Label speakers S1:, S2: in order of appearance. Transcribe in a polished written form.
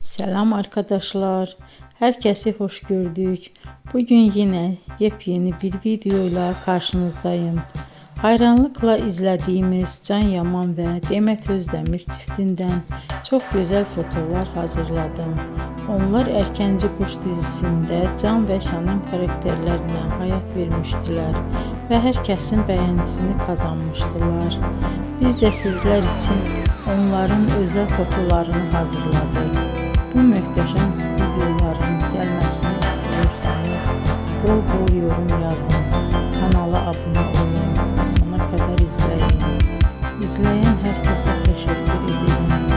S1: Selam arkadaşlar. Herkesi hoş gördük. Bugün yine yepyeni bir videoyla karşınızdayım. Hayranlıkla izlediğimiz Can Yaman ve Demet Özdemir çiftinden çok güzel fotolar hazırladım. Onlar Erkenci Kuş dizisinde Can ve Sənem karakterlerine hayat vermiştiler ve herkesin beğenisini kazanmıştılar. Biz de sizler için onların özel fotolarını hazırladık. Bu möhtəşəm videoların gəlməsini istiyorsanız bol bol yorum yazın, kanala abone olun, sona kadar izleyin. İzleyen herkese teşekkür ederim.